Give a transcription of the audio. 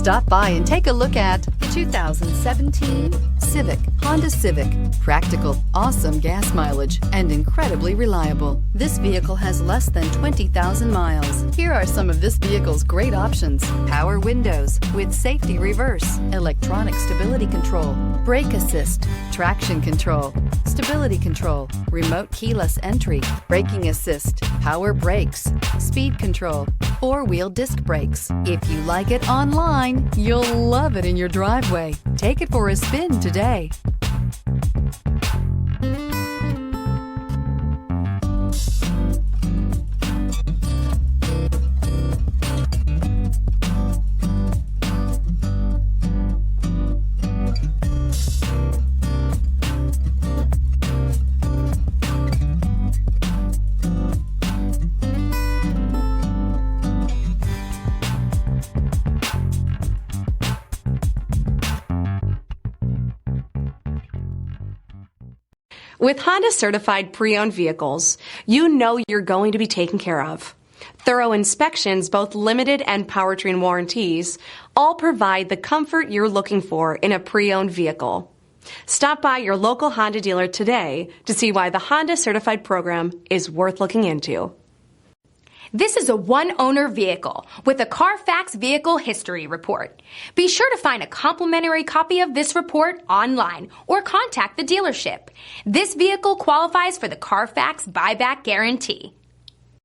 Stop by and take a look at the 2017 Honda Civic. Practical, awesome gas mileage, and incredibly reliable. This vehicle has less than 20,000 miles. Here are some of this vehicle's great options: power windows with safety reverse, electronic stability control, brake assist, traction control, stability control, remote keyless entry, braking assist, power brakes, speed control, four-wheel disc brakes. If you like it online, you'll love it in your driveway. Take it for a spin today. With Honda certified pre-owned vehicles, you know you're going to be taken care of. Thorough inspections, both limited and powertrain warranties, all provide the comfort you're looking for in a pre-owned vehicle. Stop by your local Honda dealer today to see why the Honda certified program is worth looking into. This is a one-owner vehicle with a Carfax Vehicle History Report. Be sure to find a complimentary copy of this report online or contact the dealership. This vehicle qualifies for the Carfax Buyback Guarantee.